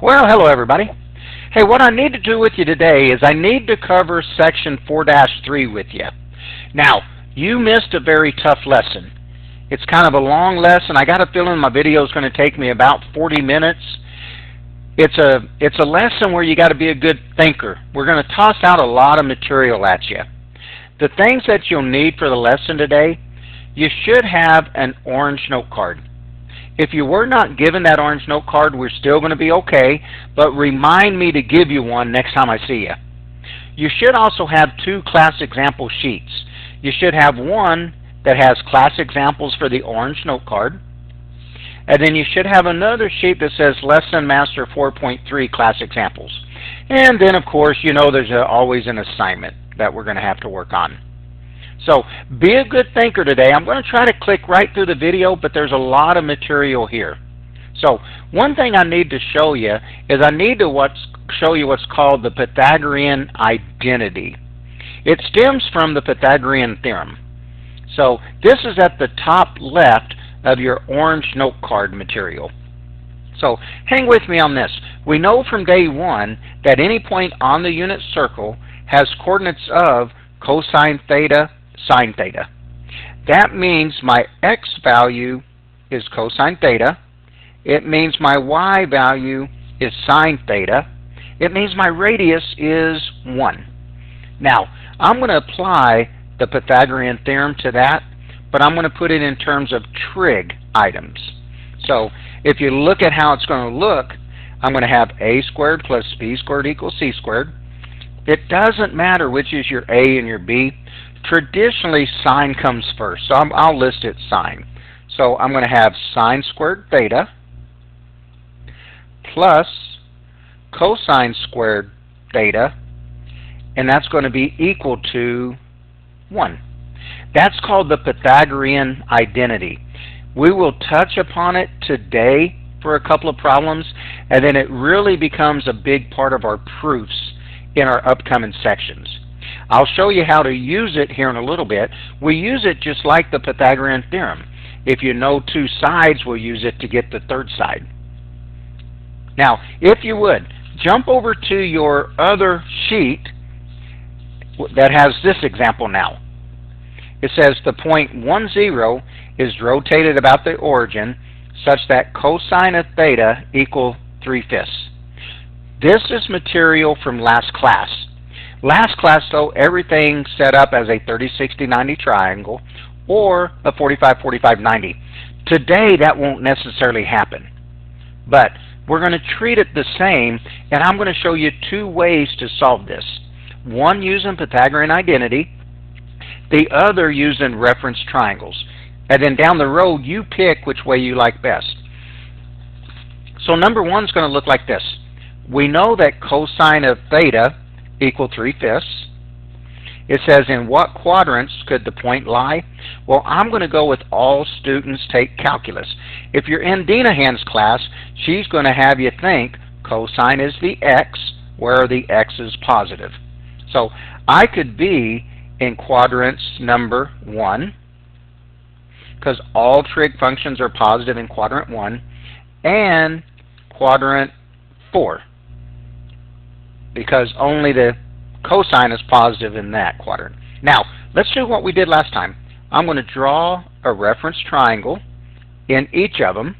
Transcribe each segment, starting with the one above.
Well, hello everybody. Hey, what I need to do with you today is I need to cover section 4-3 with you. Now, you missed a very tough lesson. It's kind of a long lesson. I got a feeling my video is going to take me about 40 minutes. It's a lesson where you got to be a good thinker. We're going to toss out a lot of material at you. The things that you'll need for the lesson today, you should have an orange note card. If you were not given that orange note card, we're still going to be okay, but remind me to give you one next time I see you. You should also have 2 class example sheets. You should have one that has class examples for the orange note card, and then you should have another sheet that says Lesson Master 4.3 class examples. And then, of course, you know there's always an assignment that we're going to have to work on. So be a good thinker today. I'm going to try to click right through the video, but there's a lot of material here. So one thing I need to show you is I need to show you what's called the Pythagorean identity. It stems from the Pythagorean theorem. So this is at the top left of your orange note card material. So hang with me on this. We know from day 1 that any point on the unit circle has coordinates of cosine theta, sine theta. That means my x value is cosine theta. It means my y value is sine theta. It means my radius is 1. Now, I'm going to apply the Pythagorean theorem to that, but I'm going to put it in terms of trig items. So if you look at how it's going to look, I'm going to have a squared plus b squared equals c squared. It doesn't matter which is your a and your b. Traditionally, sine comes first, so I'll list it sine. So I'm going to have sine squared theta plus cosine squared theta, and that's going to be equal to 1. That's called the Pythagorean identity. We will touch upon it today for a couple of problems, and then it really becomes a big part of our proofs in our upcoming sections. I'll show you how to use it here in a little bit. We use it just like the Pythagorean theorem. If you know 2 sides, we'll use it to get the 3rd side. Now, if you would, jump over to your other sheet that has this example now. It says the point 1, 0 is rotated about the origin such that cosine of theta equal 3/5. This is material from last class. Last class, though, everything set up as a 30, 60, 90 triangle or a 45, 45, 90. Today, that won't necessarily happen. But we're going to treat it the same, and I'm going to show you 2 ways to solve this. One using Pythagorean identity, the other using reference triangles. And then down the road, you pick which way you like best. So number 1 is going to look like this. We know that cosine of theta equal 3/5. It says, in what quadrants could the point lie? Well, I'm going to go with all students take calculus. If you're in Dinahan's class, she's going to have you think cosine is the x, where the x is positive. So I could be in quadrants number 1, because all trig functions are positive in quadrant 1, and quadrant 4. Because only the cosine is positive in that quadrant. Now, let's do what we did last time. I'm going to draw a reference triangle in each of them,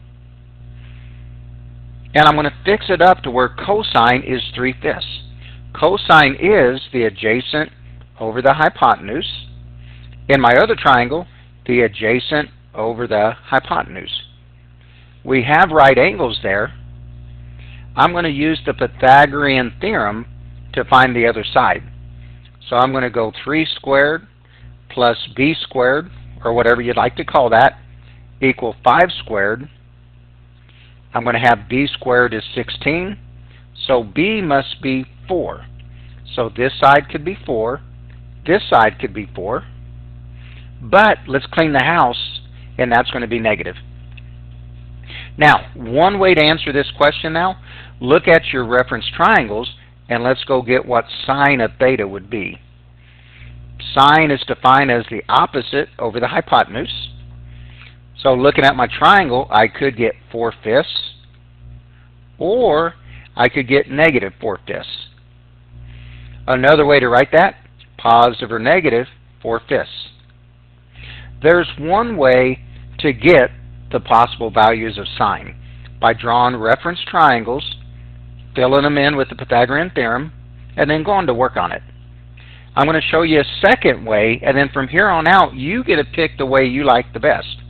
and I'm going to fix it up to where cosine is 3/5. Cosine is the adjacent over the hypotenuse. In my other triangle, the adjacent over the hypotenuse. We have right angles there. I'm going to use the Pythagorean theorem to find the other side. So I'm going to go 3 squared plus b squared, or whatever you'd like to call that, equal 5 squared. I'm going to have b squared is 16, so b must be 4. So this side could be 4, this side could be 4, but let's clean the house, and that's going to be negative. Now, one way to answer this question now, look at your reference triangles, and let's go get what sine of theta would be. Sine is defined as the opposite over the hypotenuse. So looking at my triangle, I could get 4/5, or I could get negative 4/5. Another way to write that, positive or negative 4/5. There's one way to get the possible values of sine, by drawing reference triangles, filling them in with the Pythagorean theorem, and then going to work on it. I'm going to show you a second way, and then from here on out, you get to pick the way you like the best.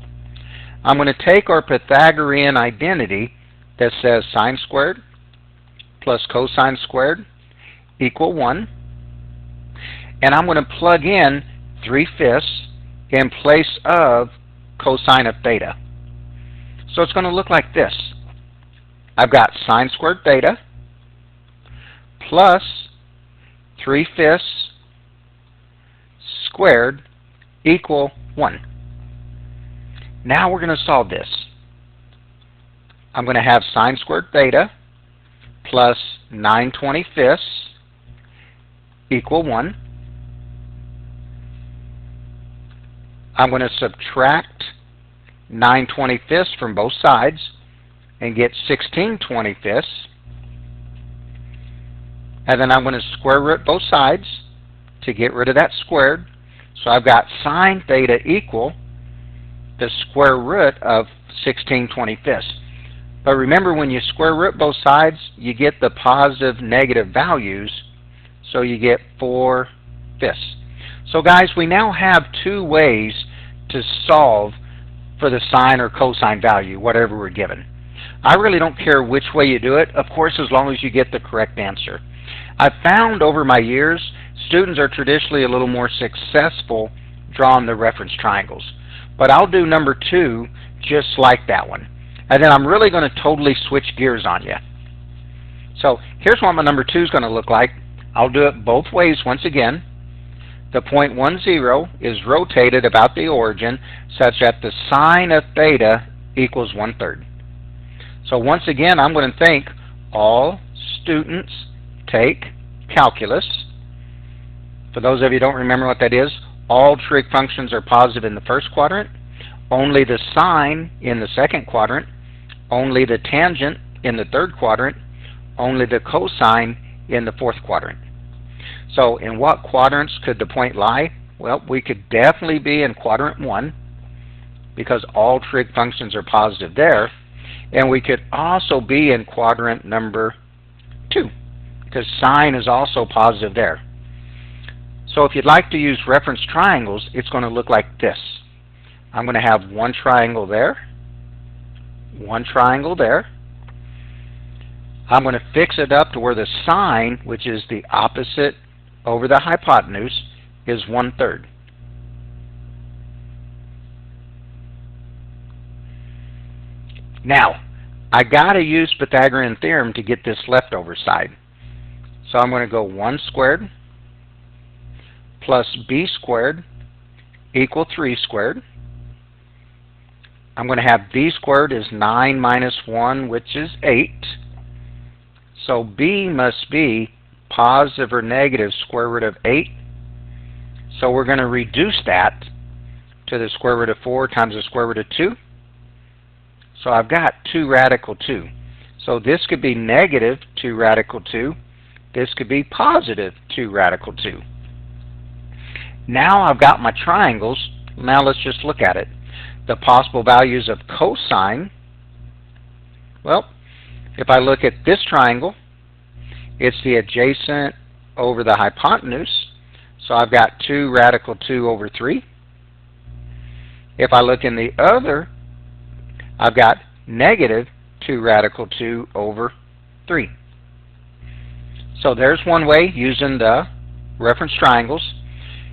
I'm going to take our Pythagorean identity that says sine squared plus cosine squared equal 1, and I'm going to plug in 3/5 in place of cosine of theta. So it's going to look like this. I've got sine squared theta plus 3/5 squared equal 1. Now we're going to solve this. I'm going to have sine squared theta plus 9/25 equal 1. I'm going to subtract 9/25 from both sides and get 16/25. And then I'm going to square root both sides to get rid of that squared. So I've got sine theta equal the square root of 16/25. But remember, when you square root both sides, you get the positive negative values, so you get 4/5. So guys, we now have two ways to solve for the sine or cosine value, whatever we're given. I really don't care which way you do it, of course, as long as you get the correct answer. I've found over my years, students are traditionally a little more successful drawing the reference triangles. But I'll do number 2 just like that one. And then I'm really going to totally switch gears on you. So here's what my number 2 is going to look like. I'll do it both ways once again. The point 1, 0 is rotated about the origin such that the sine of theta equals 1/3. So once again, I'm going to think all students take calculus. For those of you who don't remember what that is, all trig functions are positive in the first quadrant, only the sine in the second quadrant, only the tangent in the third quadrant, only the cosine in the fourth quadrant. So in what quadrants could the point lie? Well, we could definitely be in quadrant 1 because all trig functions are positive there, and we could also be in quadrant number 2 because sine is also positive there. So if you'd like to use reference triangles, it's going to look like this. I'm going to have one triangle there, one triangle there. I'm going to fix it up to where the sine, which is the opposite over the hypotenuse, is 1/3. Now, I got to use Pythagorean theorem to get this leftover side. So I'm going to go 1 squared plus b squared equal 3 squared. I'm going to have b squared is 9 minus 1, which is 8. So b must be positive or negative square root of 8. So we're going to reduce that to the square root of 4 times the square root of 2. So I've got 2 radical 2. So this could be negative 2 radical 2. This could be positive 2 radical 2. Now I've got my triangles. Now let's just look at it. The possible values of cosine, well, if I look at this triangle, it's the adjacent over the hypotenuse. So I've got 2 radical 2 over 3. If I look in the other, I've got negative 2 radical 2 over 3. So there's one way using the reference triangles.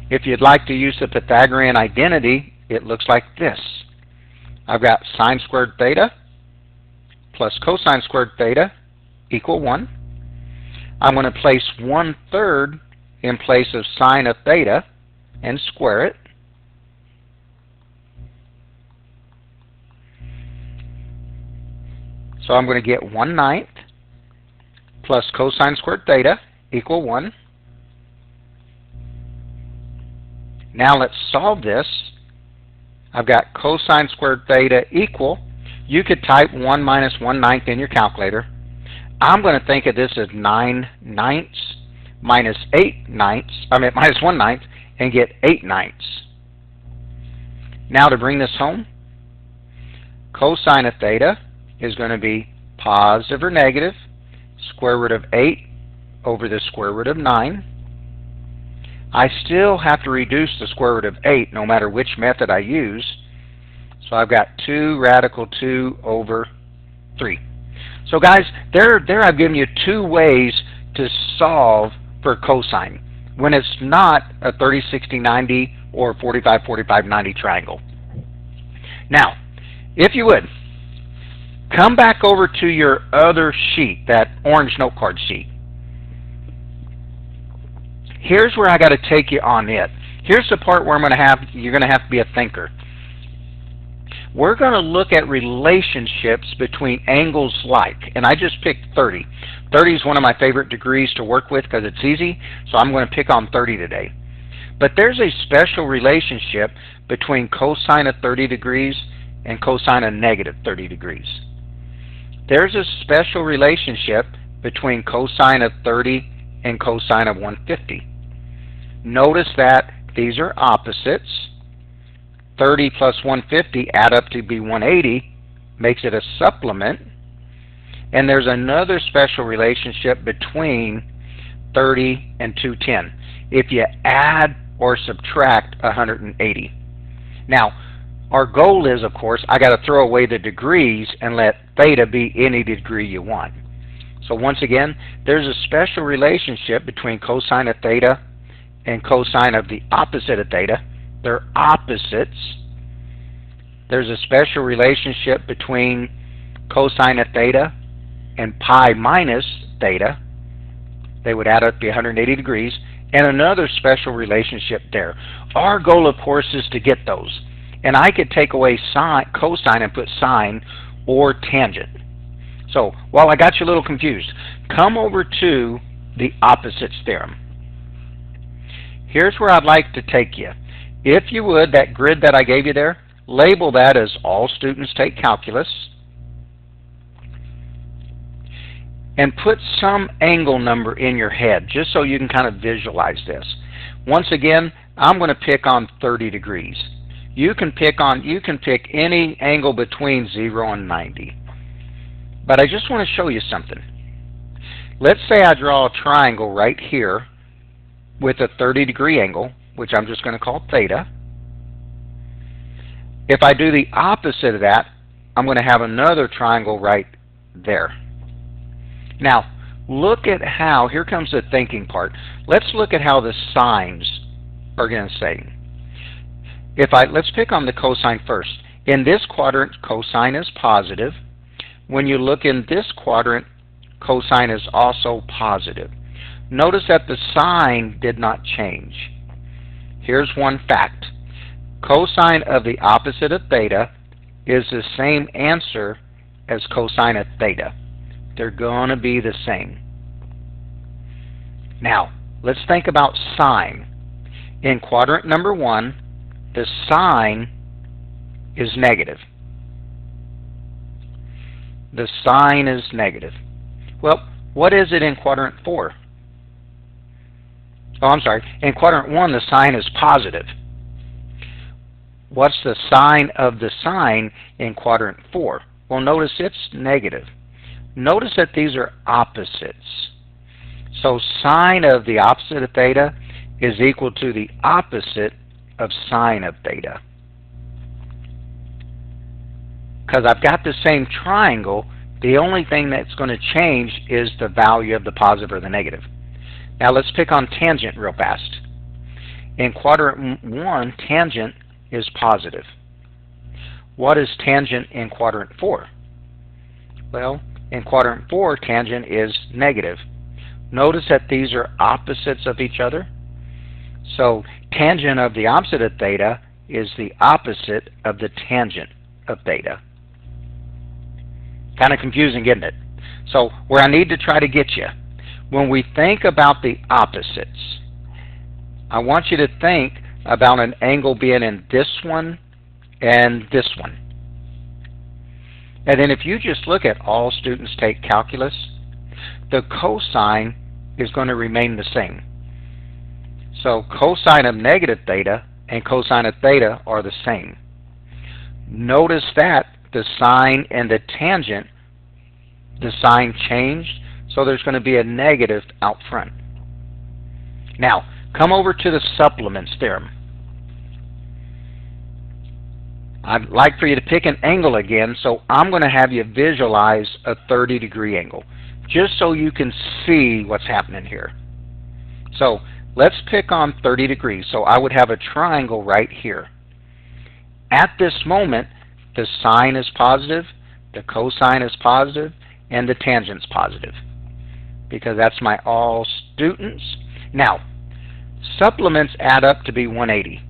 If you'd like to use the Pythagorean identity, it looks like this. I've got sine squared theta plus cosine squared theta equal 1. I'm going to place 1/3 in place of sine of theta and square it. So I'm going to get 1/9 plus cosine squared theta equal 1. Now let's solve this. I've got cosine squared theta equal, you could type 1 minus 1/9 in your calculator. I'm going to think of this as 9/9 minus 8/9, minus 1/9, and get 8/9. Now to bring this home, cosine of theta is going to be positive or negative square root of 8 over the square root of 9. I still have to reduce the square root of 8 no matter which method I use. So I've got 2 radical 2 over 3. So guys, there I've given you 2 ways to solve for cosine when it's not a 30, 60, 90 or 45, 45, 90 triangle. Now, if you would, come back over to your other sheet, that orange note card sheet. Here's where I got to take you on it. Here's the part where you're going to have to be a thinker. We're going to look at relationships between angles like, and I just picked 30. 30 is one of my favorite degrees to work with because it's easy, so I'm going to pick on 30 today. But there's a special relationship between cosine of 30 degrees and cosine of negative 30 degrees. There's a special relationship between cosine of 30 and cosine of 150. Notice that these are opposites. 30 plus 150 add up to be 180, makes it a supplement. And there's another special relationship between 30 and 210. If you add or subtract 180. Now, our goal is, of course, I got to throw away the degrees and let theta be any degree you want. So once again, there's a special relationship between cosine of theta and cosine of the opposite of theta. They're opposites. There's a special relationship between cosine of theta and pi minus theta. They would add up to 180 degrees. And another special relationship there. Our goal, of course, is to get those. And I could take away cosine and put sine or tangent. So, while I got you a little confused, come over to the opposites theorem. Here's where I'd like to take you. If you would, that grid that I gave you there, label that as all students take calculus. And put some angle number in your head, just so you can kind of visualize this. Once again, I'm going to pick on 30 degrees. You can pick any angle between 0 and 90. But I just want to show you something. Let's say I draw a triangle right here with a 30-degree angle, which I'm just going to call theta. If I do the opposite of that, I'm going to have another triangle right there. Now, look at how, here comes the thinking part. Let's look at how the signs are going to say. Let's pick on the cosine first. In this quadrant, cosine is positive. When you look in this quadrant, cosine is also positive. Notice that the sign did not change. Here's one fact. Cosine of the opposite of theta is the same answer as cosine of theta. They're going to be the same. Now, let's think about sine. In quadrant number 1, the sign is negative. The sign is negative. Well, what is it in quadrant 4? Oh, I'm sorry. In quadrant 1, the sign is positive. What's the sign of the sign in quadrant 4? Well, notice it's negative. Notice that these are opposites. So sine of the opposite of theta is equal to the opposite of sine of theta. Because I've got the same triangle, the only thing that's going to change is the value of the positive or the negative. Now let's pick on tangent real fast. In quadrant 1, tangent is positive. What is tangent in quadrant 4? Well, in quadrant 4, tangent is negative. Notice that these are opposites of each other. So tangent of the opposite of theta is the opposite of the tangent of theta. Kind of confusing, isn't it? So where I need to try to get you, when we think about the opposites, I want you to think about an angle being in this one and this one. And then if you just look at all students take calculus, the cosine is going to remain the same. So cosine of negative theta and cosine of theta are the same. Notice that the sine and the tangent, the sign changed, so there's going to be a negative out front. Now, come over to the supplements theorem. I'd like for you to pick an angle again, so I'm going to have you visualize a 30-degree angle, just so you can see what's happening here. So let's pick on 30 degrees. So I would have a triangle right here. At this moment, the sine is positive, the cosine is positive, and the tangent's positive, because that's my all students. Now, supplements add up to be 180.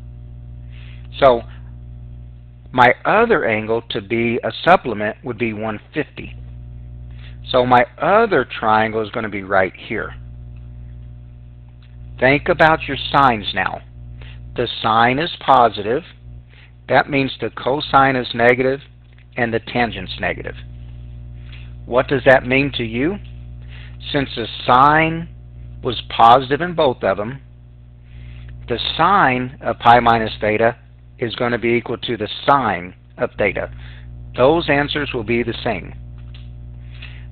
So my other angle to be a supplement would be 150. So my other triangle is going to be right here. Think about your signs now. The sine is positive. That means the cosine is negative and the tangent's negative. What does that mean to you? Since the sine was positive in both of them, the sine of pi minus theta is going to be equal to the sine of theta. Those answers will be the same.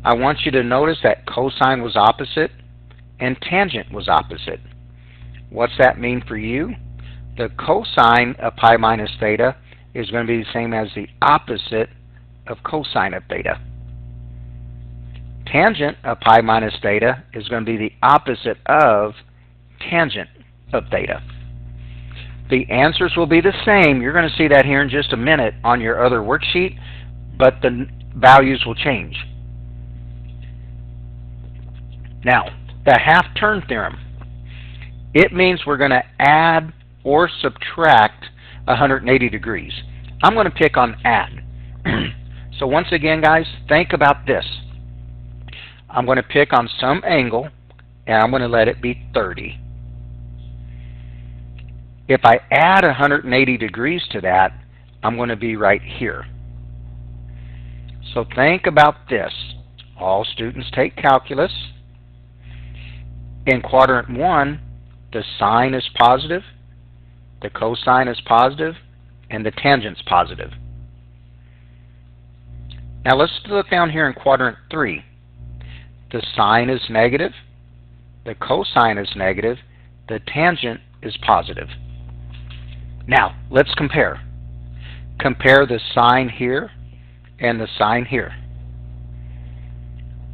I want you to notice that cosine was opposite and tangent was opposite. What's that mean for you? The cosine of pi minus theta is going to be the same as the opposite of cosine of theta. Tangent of pi minus theta is going to be the opposite of tangent of theta. The answers will be the same. You're going to see that here in just a minute on your other worksheet, but the values will change. Now, the half-turn theorem. It means we're going to add or subtract 180 degrees. I'm going to pick on add. So once again, guys, think about this. I'm going to pick on some angle, and I'm going to let it be 30. If I add 180 degrees to that, I'm going to be right here. So think about this. All students take calculus. In quadrant 1, the sine is positive, the cosine is positive, and the tangent's positive. Now let's look down here in quadrant 3. The sine is negative, the cosine is negative, the tangent is positive. Now, let's compare. Compare the sine here and the sine here.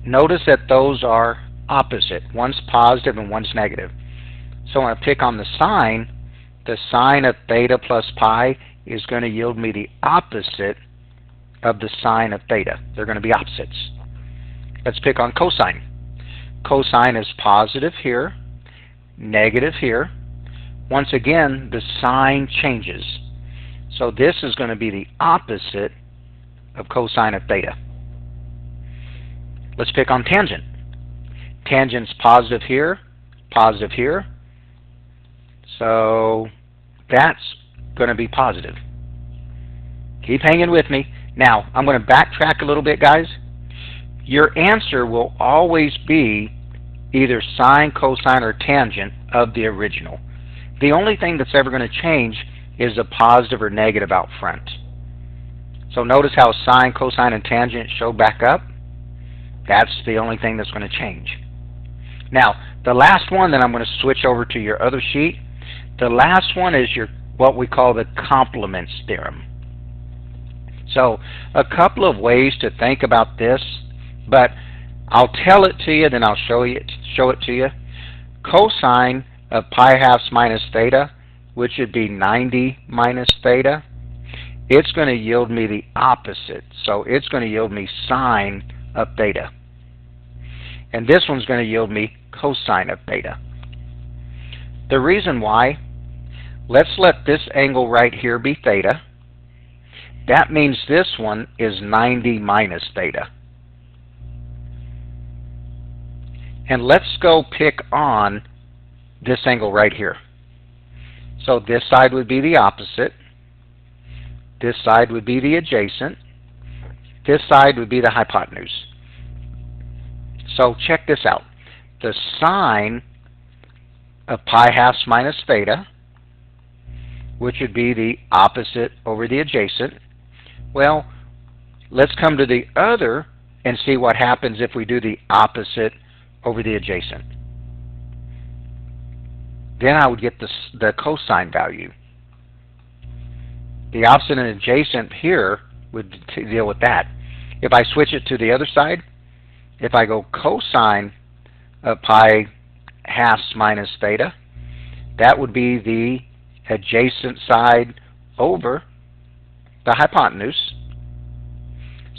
Notice that those are opposite. One's positive and one's negative. So when I pick on the sine of theta plus pi is going to yield me the opposite of the sine of theta. They're going to be opposites. Let's pick on cosine. Cosine is positive here, negative here. Once again, the sign changes. So this is going to be the opposite of cosine of theta. Let's pick on tangent. Tangent's positive here, positive here. So that's going to be positive. Keep hanging with me. Now, I'm going to backtrack a little bit, guys. Your answer will always be either sine, cosine, or tangent of the original. The only thing that's ever going to change is a positive or negative out front. So notice how sine, cosine, and tangent show back up. That's the only thing that's going to change. Now, the last one, then I'm going to switch over to your other sheet. The last one is your what we call the complements theorem. So a couple of ways to think about this, but I'll tell it to you, then I'll show it to you. Cosine of pi halves minus theta, which would be 90 minus theta, it's going to yield me the opposite. So it's going to yield me sine of theta. And this one's going to yield me cosine of theta. The reason why, let's let this angle right here be theta. That means this one is 90 minus theta. And let's go pick on this angle right here. So this side would be the opposite. This side would be the adjacent. This side would be the hypotenuse. So check this out. The sine of pi halves minus theta, which would be the opposite over the adjacent. Well, let's come to the other and see what happens if we do the opposite over the adjacent. Then I would get the cosine value. The opposite and adjacent here would deal with that. If I switch it to the other side, if I go cosine of pi halves minus theta, that would be the adjacent side over the hypotenuse.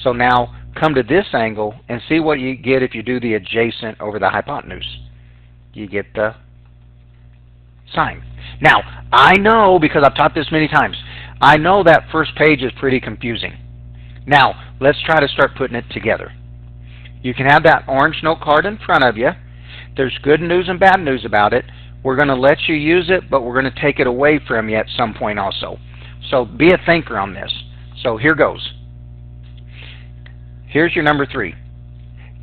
So now come to this angle and see what you get if you do the adjacent over the hypotenuse. You get the sine. Now, I know, because I've taught this many times, I know that first page is pretty confusing. Now, let's try to start putting it together. You can have that orange note card in front of you. There's good news and bad news about it. We're going to let you use it, but we're going to take it away from you at some point also. So be a thinker on this. So here goes. Here's your number 3.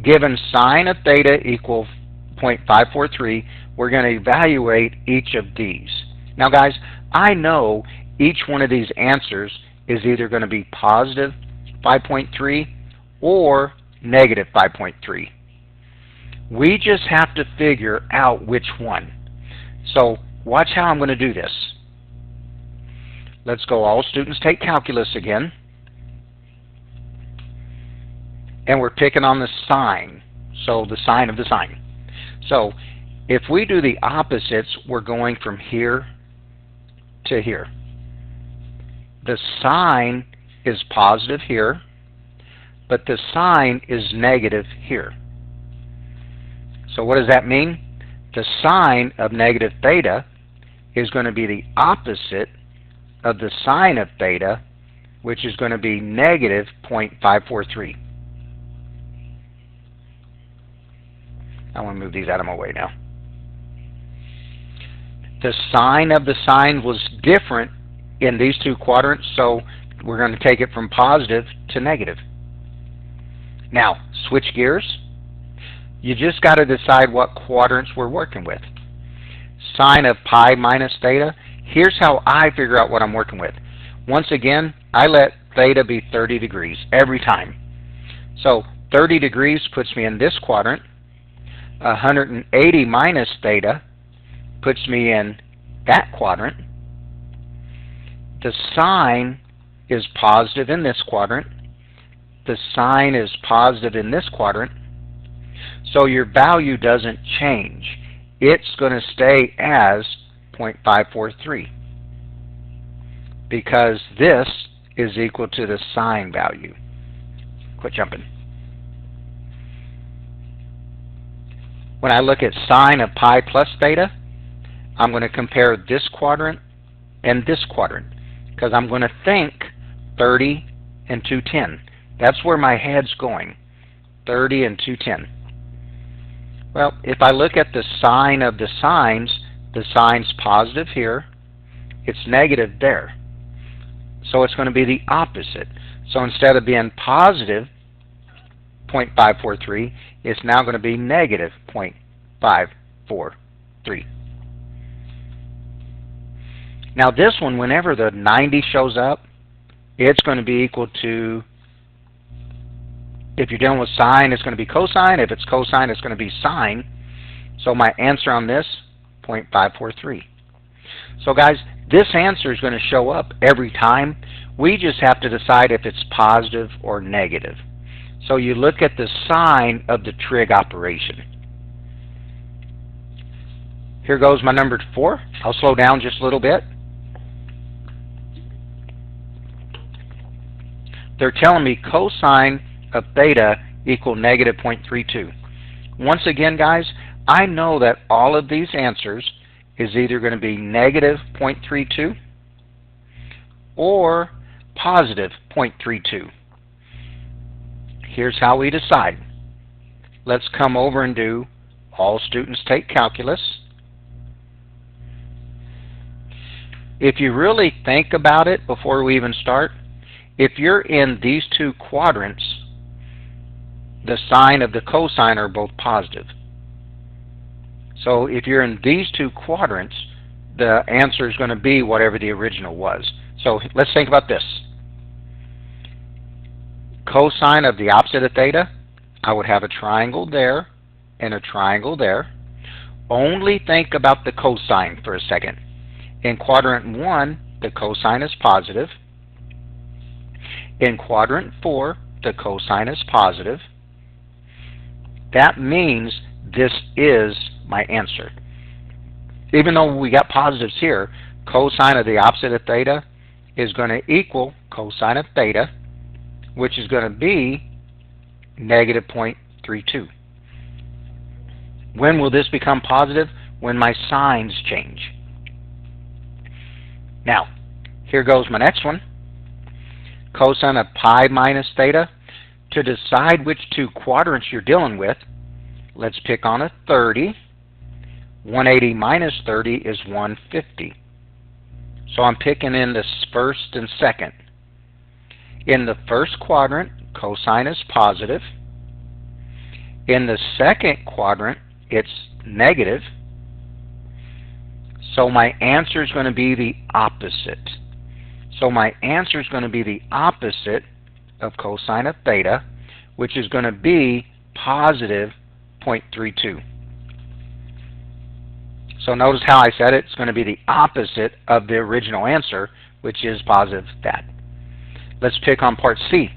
Given sine of theta equal 0.543, we're going to evaluate each of these. Now guys, I know each one of these answers is either going to be positive 5.3 or negative 5.3. We just have to figure out which one. So watch how I'm going to do this. Let's go all students take calculus again. And we're picking on the sine. So the sine of the sine. So if we do the opposites, we're going from here to here. The sine is positive here, but the sine is negative here. So what does that mean? The sine of negative theta is going to be the opposite of the sine of theta, which is going to be negative 0.543. I want to move these out of my way now. The sine of the sine was different in these two quadrants, so we're going to take it from positive to negative. Now, switch gears. You just got to decide what quadrants we're working with. Sine of pi minus theta. Here's how I figure out what I'm working with. Once again, I let theta be 30 degrees every time. So 30 degrees puts me in this quadrant. 180 minus theta puts me in that quadrant. The sine is positive in this quadrant. The sine is positive in this quadrant. So your value doesn't change. It's going to stay as 0.543 because this is equal to the sine value. Quit jumping. When I look at sine of pi plus theta, I'm going to compare this quadrant and this quadrant because I'm going to think 30 and 210. That's where my head's going, 30 and 210. Well, if I look at the sine of the sine's positive here, it's negative there. So it's going to be the opposite. So instead of being positive 0.543, it's now going to be negative 0.543. Now this one, whenever the 90 shows up, it's going to be equal to, if you're dealing with sine, it's going to be cosine. If it's cosine, it's going to be sine. So my answer on this, 0.543. So guys, this answer is going to show up every time. We just have to decide if it's positive or negative. So you look at the sign of the trig operation. Here goes my number 4. I'll slow down just a little bit. They're telling me cosine of theta equal negative 0.32. Once again, guys, I know that all of these answers is either going to be negative 0.32 or positive 0.32. Here's how we decide. Let's come over and do all students take calculus. If you really think about it before we even start, if you're in these two quadrants, the sine of the cosine are both positive. So if you're in these two quadrants, the answer is going to be whatever the original was. So let's think about this. Cosine of the opposite of theta, I would have a triangle there and a triangle there. Only think about the cosine for a second. In quadrant 1, the cosine is positive. In quadrant 4, the cosine is positive. That means this is my answer. Even though we got positives here, cosine of the opposite of theta is going to equal cosine of theta, which is going to be negative 0.32. When will this become positive? When my signs change. Now, here goes my next one. Cosine of pi minus theta. To decide which two quadrants you're dealing with, let's pick on a 30. 180 minus 30 is 150. So I'm picking in the first and second. In the first quadrant, cosine is positive. In the second quadrant, it's negative. So my answer is going to be the opposite. So my answer is going to be the opposite of cosine of theta, which is going to be positive 0.32. So notice how I said it. It's going to be the opposite of the original answer, which is positive that. Let's pick on part C.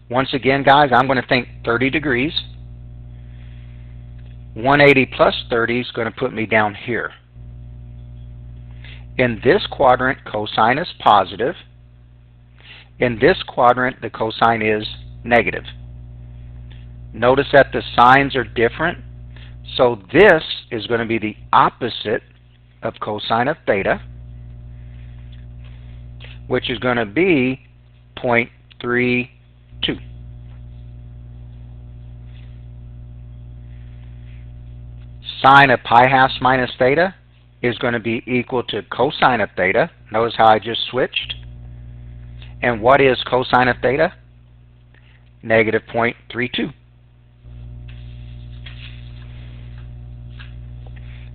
Once again, guys, I'm going to think 30 degrees. 180 plus 30 is going to put me down here. In this quadrant, cosine is positive. In this quadrant, the cosine is negative. Notice that the signs are different. So this is going to be the opposite of cosine of theta, which is going to be 0.32. Sine of pi half minus theta is going to be equal to cosine of theta. Notice how I just switched. And what is cosine of theta? Negative 0.32.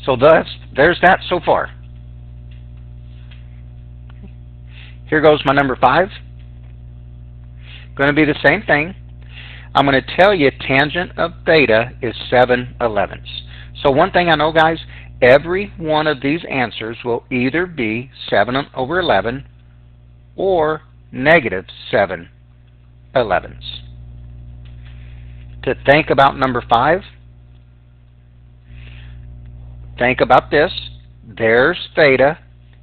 So there's that so far. Here goes my number 5. Going to be the same thing. I'm going to tell you tangent of theta is 7/11. So one thing I know, guys, every one of these answers will either be 7/11 or negative 7/11. To think about number 5, think about this. There's theta.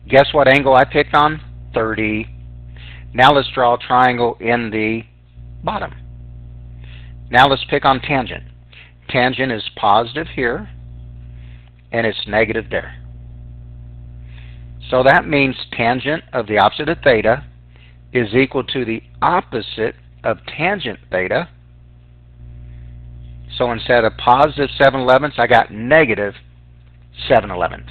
Guess what angle I picked on? 30. Now let's draw a triangle in the bottom. Now let's pick on tangent. Tangent is positive here, and it's negative there. So that means tangent of the opposite of theta is equal to the opposite of tangent theta. So instead of positive 7/11, I got negative 7/11.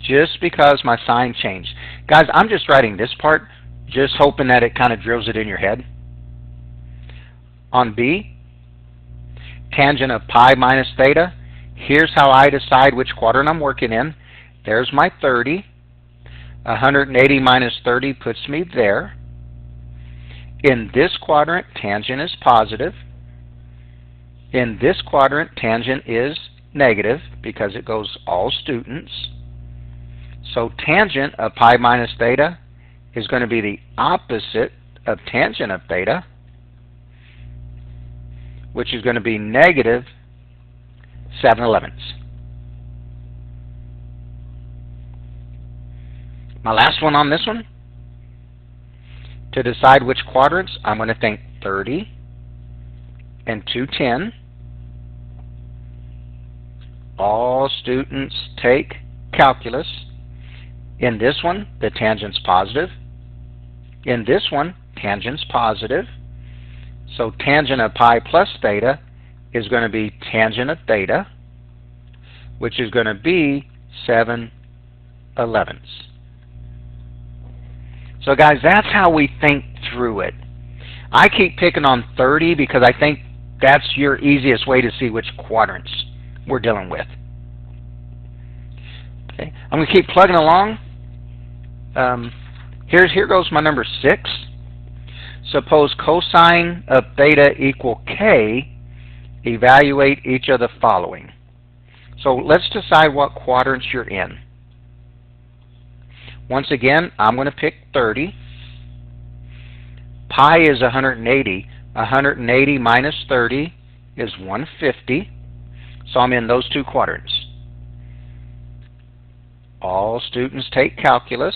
Just because my sign changed. Guys, I'm just writing this part, just hoping that it kind of drills it in your head. On B, tangent of pi minus theta, here's how I decide which quadrant I'm working in. There's my 30. 180 minus 30 puts me there. In this quadrant, tangent is positive. In this quadrant, tangent is negative because it goes all students. So tangent of pi minus theta is going to be the opposite of tangent of theta, which is going to be negative 7/11. My last one on this one, to decide which quadrants, I'm going to think 30 and 210. All students take calculus. In this one, the tangent's positive. In this one, tangent's positive. So tangent of pi plus theta is going to be tangent of theta, which is going to be 7/11. So guys, that's how we think through it. I keep picking on 30 because I think that's your easiest way to see which quadrants we're dealing with. Okay, I'm going to keep plugging along. Here goes my number 6. Suppose cosine of theta equal k, evaluate each of the following. So let's decide what quadrants you're in. Once again, I'm going to pick 30. Pi is 180. 180 minus 30 is 150. So I'm in those two quadrants. All students take calculus.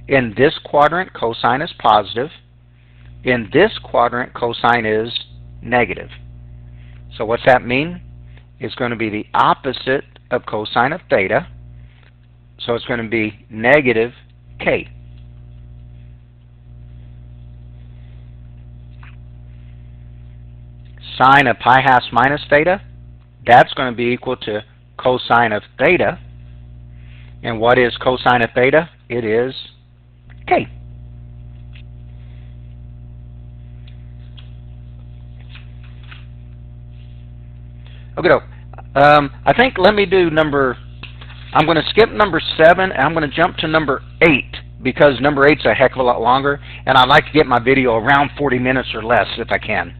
In this quadrant, cosine is positive. In this quadrant, cosine is negative. So what's that mean? It's going to be the opposite of cosine of theta. So it's going to be negative k. Sine of pi halves minus theta, that's going to be equal to cosine of theta. And what is cosine of theta? It is k. Okay, I think let me do I'm going to skip number 7 and I'm going to jump to number 8 because number 8's a heck of a lot longer and I'd like to get my video around 40 minutes or less if I can.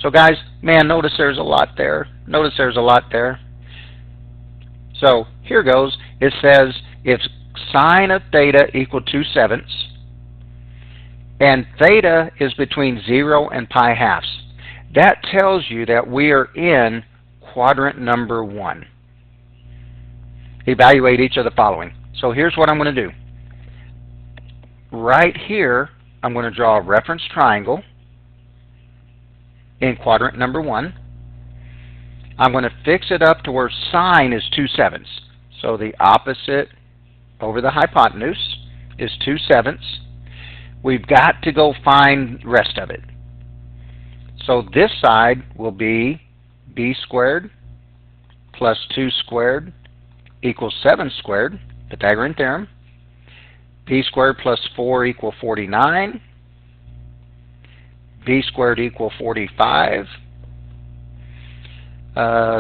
So guys, man, notice there's a lot there. Notice there's a lot there. So here goes. It says if sine of theta equal 2/7 and theta is between 0 and pi halves, that tells you that we are in quadrant number 1. Evaluate each of the following. So here's what I'm going to do. Right here, I'm going to draw a reference triangle in quadrant number 1. I'm going to fix it up to where sine is 2/7. So the opposite over the hypotenuse is 2/7. We've got to go find the rest of it. So this side will be b squared plus 2 squared equals 7 squared, Pythagorean theorem. B squared plus 4 equals 49. B squared equals 45.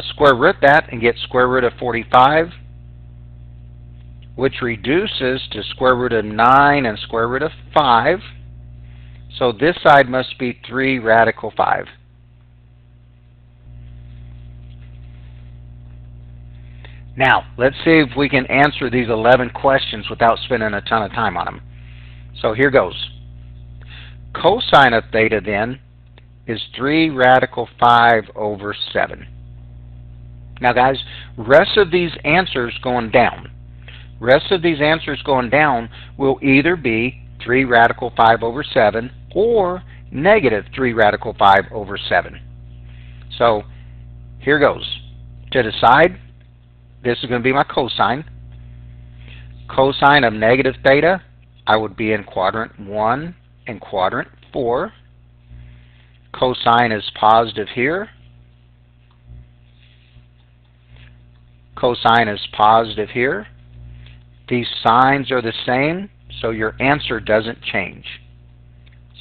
Square root that and get square root of 45, which reduces to square root of 9 and square root of 5. So this side must be 3 radical 5. Now, let's see if we can answer these 11 questions without spending a ton of time on them. So here goes. Cosine of theta then is 3 radical 5 over 7. Now guys, rest of these answers going down. Rest of these answers going down will either be 3 radical 5 over 7 or negative 3 radical 5 over 7. So here goes. To decide, this is going to be my cosine. Cosine of negative theta, I would be in quadrant 1 and quadrant 4. Cosine is positive here. Cosine is positive here. These signs are the same, so your answer doesn't change.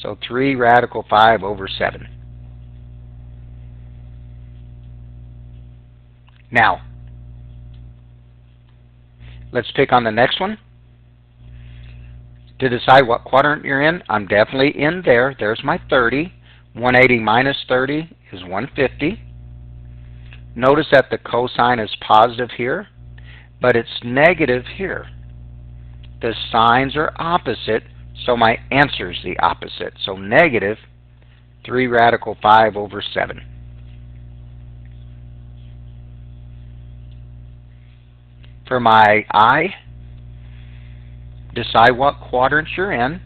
So 3 radical 5 over 7. Now, let's pick on the next one. To decide what quadrant you're in, I'm definitely in there. There's my 30. 180 minus 30 is 150. Notice that the cosine is positive here, but it's negative here. The signs are opposite, so my answer is the opposite. So negative 3 radical 5 over 7. For my I, decide what quadrant you're in.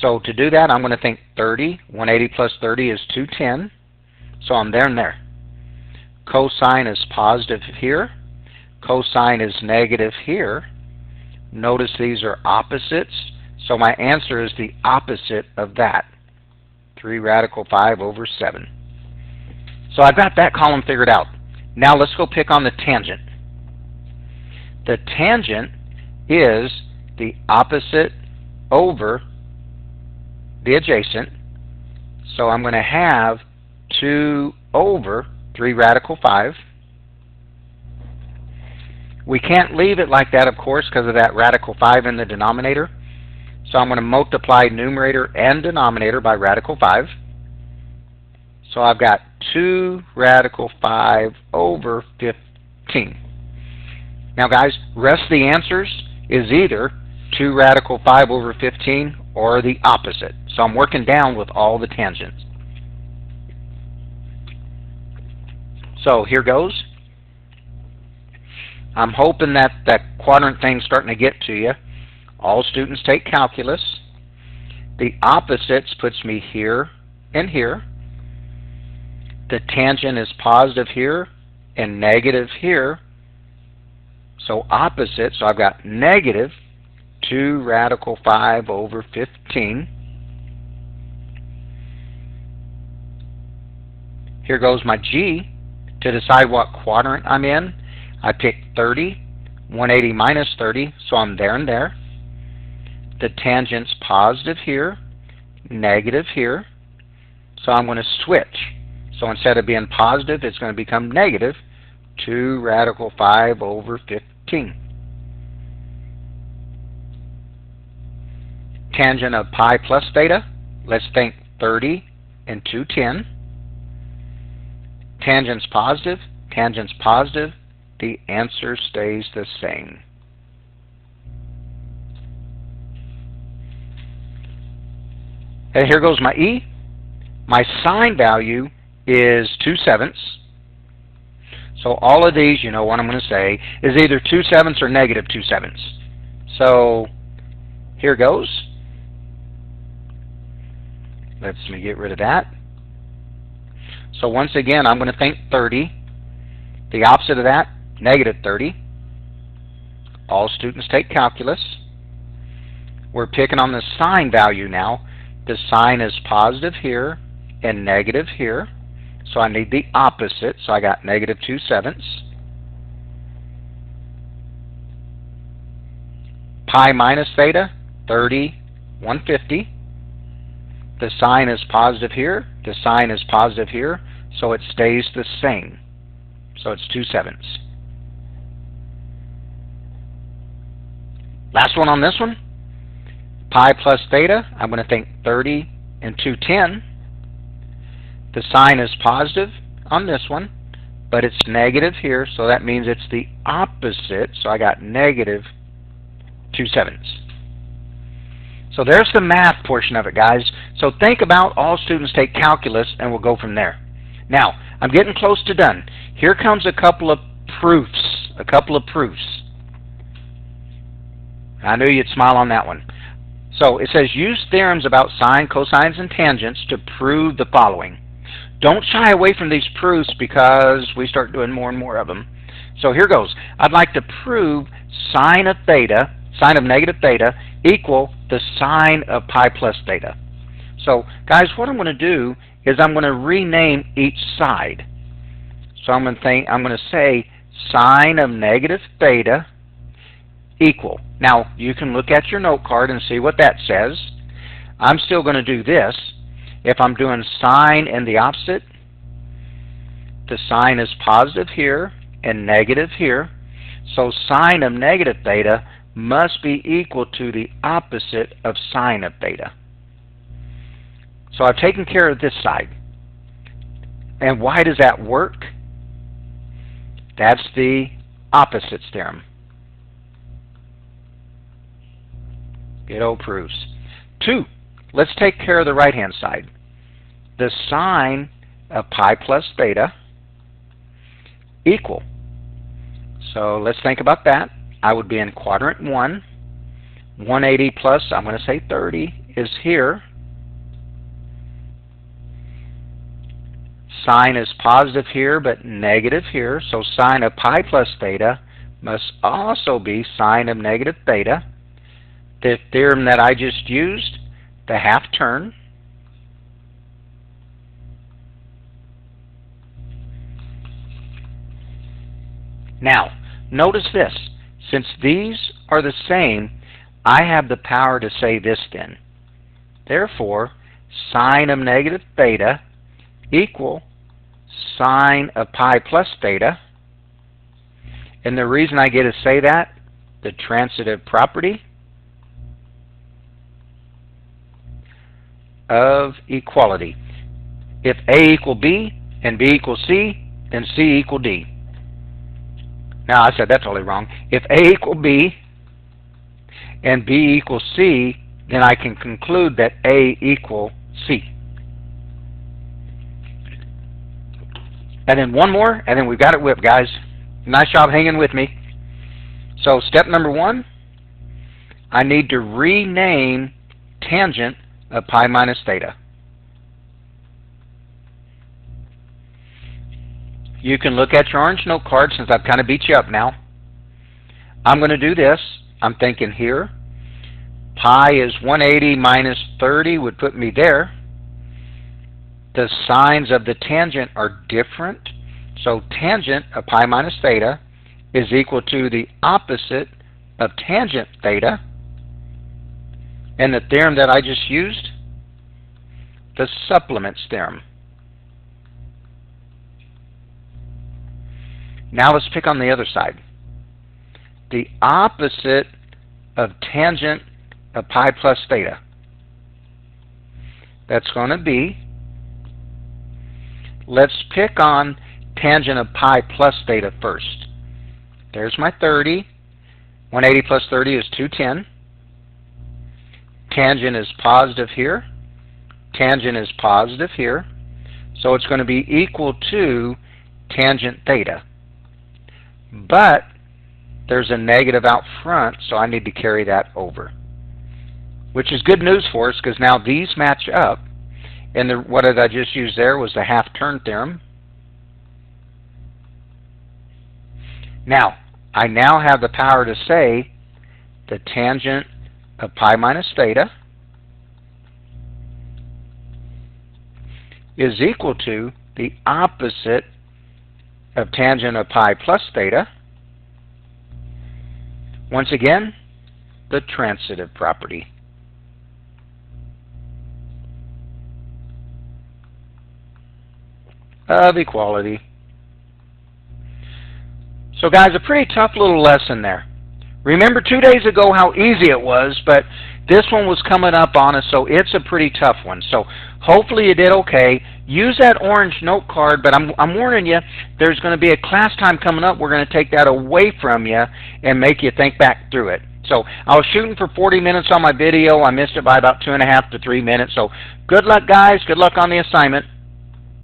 So to do that, I'm going to think 30. 180 plus 30 is 210. So I'm there and there. Cosine is positive here. Cosine is negative here. Notice these are opposites. So my answer is the opposite of that. 3 radical 5 over 7. So I've got that column figured out. Now let's go pick on the tangent. The tangent is the opposite over the adjacent. So I'm going to have 2 over 3 radical 5. We can't leave it like that, of course, because of that radical 5 in the denominator. So I'm going to multiply numerator and denominator by radical 5. So I've got 2 radical 5 over 15. Now guys, rest of the answers is either 2 radical 5 over 15 or the opposite. So I'm working down with all the tangents. So here goes. I'm hoping that that quadrant thing's starting to get to you. All students take calculus. The opposites puts me here and here. The tangent is positive here and negative here. So opposite, so I've got negative 2 radical 5 over 15. Here goes my G. To decide what quadrant I'm in, I pick 30, 180 minus 30, so I'm there and there. The tangent's positive here, negative here, so I'm going to switch. So instead of being positive, it's going to become negative 2 radical 5 over 15. Tangent of pi plus theta, let's think 30 and 210. Tangent's positive, the answer stays the same. And here goes my E. My sine value is 2/7. So all of these, you know what I'm going to say, is either 2/7 or negative 2/7. So here goes. Let me get rid of that. So once again, I'm going to think 30. The opposite of that, negative 30. All students take calculus. We're picking on the sine value now. The sine is positive here and negative here. So I need the opposite. So I got negative 2/7. Pi minus theta, 30, 150. The sine is positive here. The sine is positive here. So it stays the same. So it's 2/7. Last one on this one. Pi plus theta, I'm going to think 30 and 210. The sine is positive on this one, but it's negative here, so that means it's the opposite. So I got negative 2/7. So there's the math portion of it, guys. So think about all students take calculus, and we'll go from there. Now, I'm getting close to done. Here comes a couple of proofs. I knew you'd smile on that one. So it says, use theorems about sine, cosines, and tangents to prove the following. Don't shy away from these proofs because we start doing more and more of them. So here goes. I'd like to prove sine of theta, sine of negative theta, equal the sine of pi plus theta. So guys, what I'm going to do is I'm going to rename each side. So I'm going to say sine of negative theta equal. Now you can look at your note card and see what that says. I'm still going to do this. If I'm doing sine and the opposite, the sine is positive here and negative here. So sine of negative theta must be equal to the opposite of sine of theta. So I've taken care of this side. And why does that work? That's the opposites theorem. Good old proofs. 2. Let's take care of the right-hand side. The sine of pi plus theta equal. So let's think about that. I would be in quadrant 1. 180 plus, I'm going to say 30, is here. Sine is positive here, but negative here. So sine of pi plus theta must also be sine of negative theta. The theorem that I just used, the half turn. Now, notice this. Since these are the same, I have the power to say this then. Therefore, sine of negative theta equal sine of pi plus theta. And the reason I get to say that, the transitive property of equality. If A equal B and B equal C, then C equal D. Now, I said that's totally wrong. If A equal B and B equal C, then I can conclude that A equal C. And then one more, and then we've got it whipped, guys. Nice job hanging with me. So step number 1, I need to rename tangent of pi minus theta. You can look at your orange note card since I've kind of beat you up now. I'm going to do this. I'm thinking here. Pi is 180 minus 30 would put me there. The signs of the tangent are different. So tangent of pi minus theta is equal to the opposite of tangent theta. And the theorem that I just used, the supplements theorem. Now let's pick on the other side. The opposite of tangent of pi plus theta. That's going to be, let's pick on tangent of pi plus theta first. There's my 30. 180 plus 30 is 210. Tangent is positive here. Tangent is positive here. So it's going to be equal to tangent theta. But there's a negative out front, so I need to carry that over. Which is good news for us, because now these match up. And what did I just use there was the half-turn theorem. Now, I now have the power to say the tangent of pi minus theta is equal to the opposite of tangent of pi plus theta. Once again, the transitive property. Of equality. So guys, a pretty tough little lesson there. Remember 2 days ago how easy it was, but this one was coming up on us, so it's a pretty tough one. So hopefully you did okay. Use that orange note card, but I'm warning you, there's going to be a class time coming up. We're going to take that away from you and make you think back through it. So I was shooting for 40 minutes on my video. I missed it by about 2.5 to 3 minutes. So good luck, guys. Good luck on the assignment.